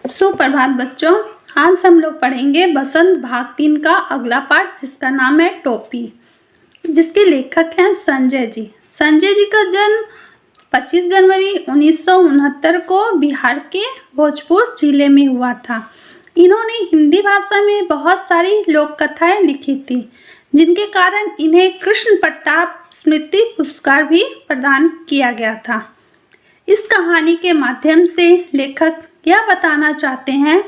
सुप्रभात बच्चों। आज हम लोग पढ़ेंगे बसंत भाग 3 का अगला पार्ट, जिसका नाम है टोपी, जिसके लेखक हैं संजय जी। संजय जी का जन्म 25 जनवरी 1969 को बिहार के भोजपुर जिले में हुआ था। इन्होंने हिंदी भाषा में बहुत सारी लोक कथाएं लिखी थी, जिनके कारण इन्हें कृष्ण प्रताप स्मृति पुरस्कार भी प्रदान किया गया था। इस कहानी के माध्यम से लेखक यह बताना चाहते हैं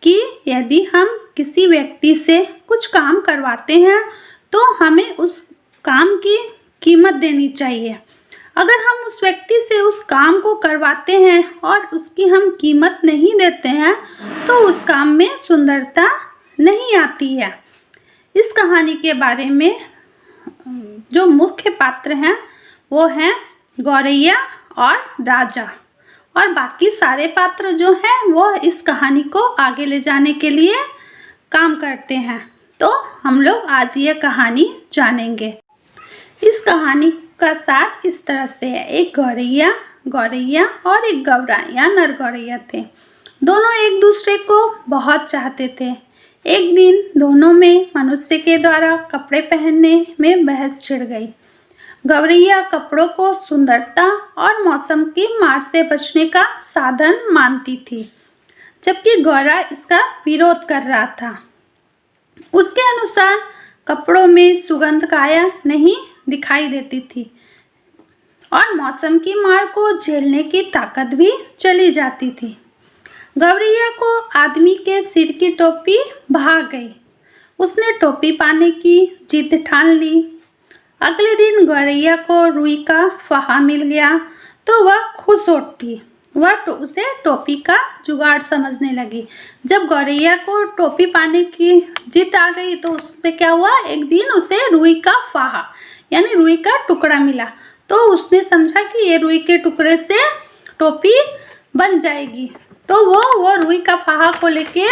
कि यदि हम किसी व्यक्ति से कुछ काम करवाते हैं तो हमें उस काम की कीमत देनी चाहिए। अगर हम उस व्यक्ति से उस काम को करवाते हैं और उसकी हम कीमत नहीं देते हैं तो उस काम में सुंदरता नहीं आती है। इस कहानी के बारे में जो मुख्य पात्र हैं वो हैं गौरैया और राजा, और बाकी सारे पात्र जो हैं वो इस कहानी को आगे ले जाने के लिए काम करते हैं। तो हम लोग आज ये कहानी जानेंगे। इस कहानी का सार इस तरह से है। एक गौरैया और एक गौरा या नर गौरैया थे। दोनों एक दूसरे को बहुत चाहते थे। एक दिन दोनों में मनुष्य के द्वारा कपड़े पहनने में बहस छिड़ गई। गौरैया कपड़ों को सुंदरता और मौसम की मार से बचने का साधन मानती थी, जबकि गौरा इसका विरोध कर रहा था। उसके अनुसार कपड़ों में सुगंध काया नहीं दिखाई देती थी और मौसम की मार को झेलने की ताकत भी चली जाती थी। गौरैया को आदमी के सिर की टोपी भा गई। उसने टोपी पाने की जिद ठान ली। अगले दिन गौरैया को रुई का फाहा मिल गया तो वह खुश उठी। वह उसे टोपी का जुगाड़ समझने लगी। जब गौरैया को टोपी पाने की जिद आ गई तो उससे क्या हुआ, एक दिन उसे रुई का फाहा यानी रुई का टुकड़ा मिला। तो उसने समझा कि ये रुई के टुकड़े से टोपी बन जाएगी। तो वो रुई का फाहा को लेके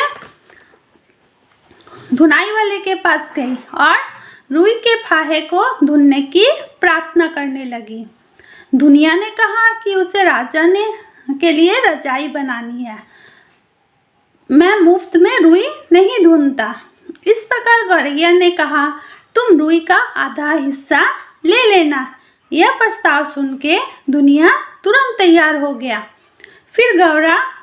धुनाई वाले के पास गई और रुई के फाहे को धुनने की प्रार्थना करने लगी। धुनिया ने कहा कि उसे राजा ने के लिए रजाई बनानी है। मैं मुफ्त में रुई नहीं धुनता। इस प्रकार गौरैया ने कहा, तुम रुई का आधा हिस्सा ले लेना। यह प्रस्ताव सुन के दुनिया तुरंत तैयार हो गया। फिर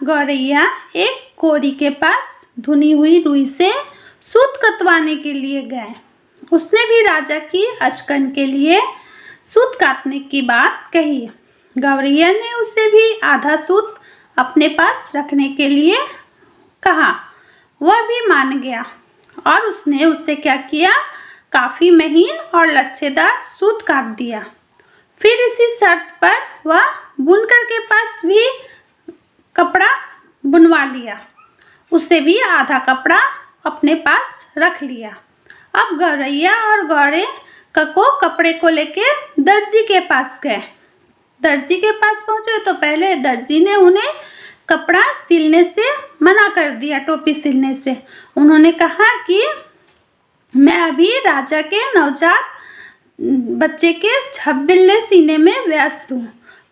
गौरैया एक कोरी के पास धुनी हुई रुई से सूत कतवाने के लिए गए। उसने भी राजा की अचकन के लिए सूत काटने की बात कही। गौरैया ने उसे भी आधा सूत अपने पास रखने के लिए कहा। वह भी मान गया और उसने उससे क्या किया, काफ़ी महीन और लच्छेदार सूत काट दिया। फिर इसी शर्त पर वह बुनकर के पास भी कपड़ा बुनवा लिया। उसे भी आधा कपड़ा अपने पास रख लिया। अब गौरैया और गौरे को कपड़े को लेके दर्जी के पास गए। दर्जी के पास पहुंचे तो पहले दर्जी ने उन्हें कपड़ा सिलने से मना कर दिया, टोपी सिलने से। उन्होंने कहा कि मैं अभी राजा के नवजात बच्चे के छबिल्ले सीने में व्यस्त हूँ।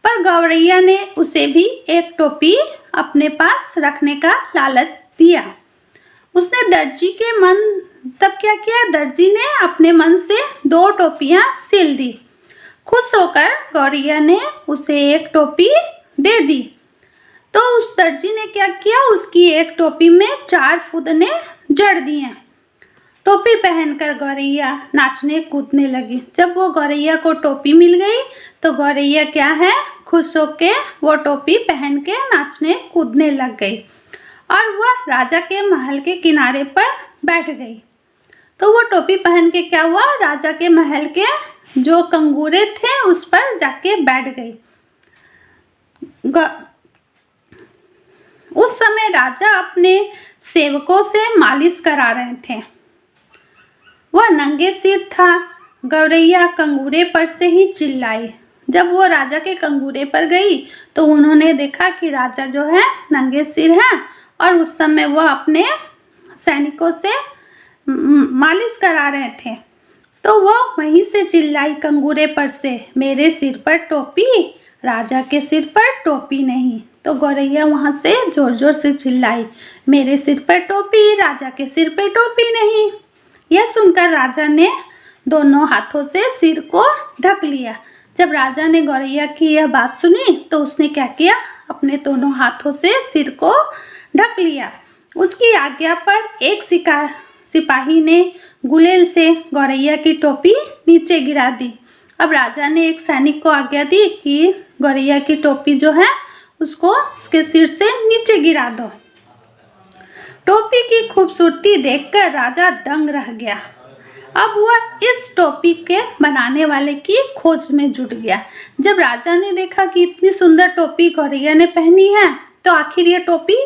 पर गौरैया ने उसे भी एक टोपी अपने पास रखने का लालच दिया। उसने दर्जी के मन तब क्या किया, दर्जी ने अपने मन से 2 टोपियां सिल दी। खुश होकर गौरैया ने उसे एक टोपी दे दी। तो उस दर्जी ने क्या किया, उसकी एक टोपी में 4 फुदने जड़ दिए। टोपी पहनकर गौरैया नाचने कूदने लगी। जब वो गौरैया को टोपी मिल गई तो गौरैया क्या है, खुश होके वो टोपी पहन के नाचने कूदने लग गई और वह राजा के महल के किनारे पर बैठ गई। तो वो टोपी पहन के क्या हुआ, राजा के महल के जो कंगूरे थे उस पर जाके बैठ गई। उस समय राजा अपने सेवकों से मालिश करा रहे थे। वह नंगे सिर था। गौरैया कंगूरे पर से ही चिल्लाई। जब वो राजा के कंगूरे पर गई तो उन्होंने देखा कि राजा जो है नंगे सिर है और उस समय वह अपने सैनिकों से मालिश करा रहे थे। तो वो वहीं से चिल्लाई कंगूरे पर से, मेरे सिर पर टोपी, राजा के सिर पर टोपी नहीं। तो गौरैया वहाँ से जोर जोर से चिल्लाई, मेरे सिर पर टोपी, राजा के सिर पे टोपी नहीं। यह सुनकर राजा ने दोनों हाथों से सिर को ढक लिया। जब राजा ने गौरैया की यह बात सुनी तो उसने क्या किया, अपने दोनों हाथों से सिर को ढक लिया। उसकी आज्ञा पर एक सिपाही ने गुलेल से गौरैया की टोपी नीचे गिरा दी। अब राजा ने एक सैनिक को आज्ञा दी कि गौरैया की टोपी जो है उसको उसके सिर से नीचे गिरा दो। टोपी की खूबसूरती देखकर राजा दंग रह गया। अब वह इस टोपी के बनाने वाले की खोज में जुट गया। जब राजा ने देखा कि इतनी सुंदर टोपी गौरैया ने पहनी है तो आखिर ये टोपी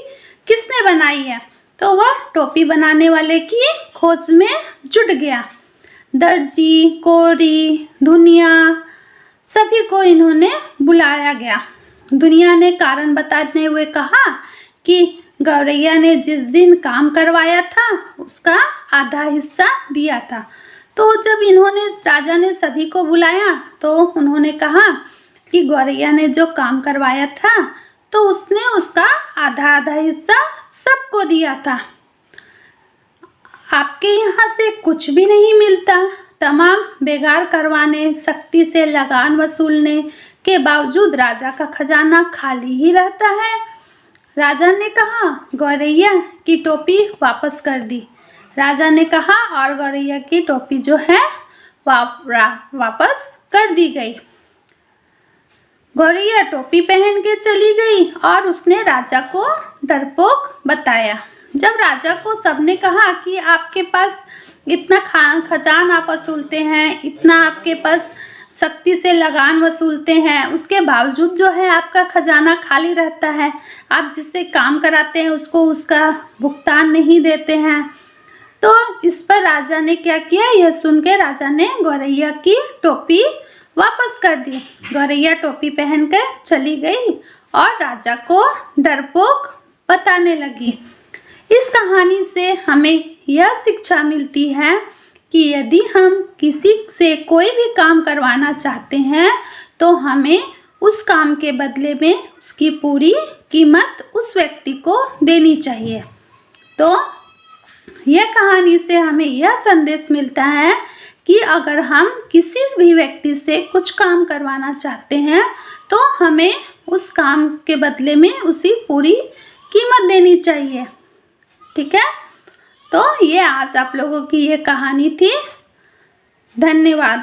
किसने बनाई है, तो वह टोपी बनाने वाले की खोज में जुट गया। दर्जी, कोरी, धुनिया सभी को इन्होंने बुलाया गया। दुनिया ने कारण बताते हुए कहा कि गौरैया ने जिस दिन काम करवाया था उसका आधा हिस्सा दिया था। तो जब राजा ने सभी को बुलाया तो उन्होंने कहा कि गौरैया ने जो काम करवाया था तो उसने उसका आधा हिस्सा सबको दिया था। आपके यहाँ से कुछ भी नहीं मिलता, तमाम बेगार करवाने, सख्ती से लगान वसूलने के बावजूद राजा का खजाना खाली ही रहता है। राजा ने कहा गौरैया की टोपी वापस कर दी। राजा ने कहा और गौरैया की टोपी जो है वापस कर दी गई। गौरैया टोपी पहन के चली गई और उसने राजा को डरपोक बताया। जब राजा को सबने कहा कि आपके पास इतना खजाना आप वसूलते हैं, इतना आपके पास सख्ती से लगान वसूलते हैं, उसके बावजूद जो है आपका खजाना खाली रहता है, आप जिससे काम कराते हैं उसको उसका भुगतान नहीं देते हैं। तो इस पर राजा ने क्या किया, यह सुन के राजा ने गौरैया की टोपी वापस कर दी। गौरैया टोपी पहनकर चली गई और राजा को डरपोक बताने लगी। इस कहानी से हमें यह शिक्षा मिलती है कि यदि हम किसी से कोई भी काम करवाना चाहते हैं तो हमें उस काम के बदले में उसकी पूरी कीमत उस व्यक्ति को देनी चाहिए। तो यह कहानी से हमें यह संदेश मिलता है कि अगर हम किसी भी व्यक्ति से कुछ काम करवाना चाहते हैं तो हमें उस काम के बदले में उसी पूरी कीमत देनी चाहिए। ठीक है, तो ये आज आप लोगों की ये कहानी थी। धन्यवाद।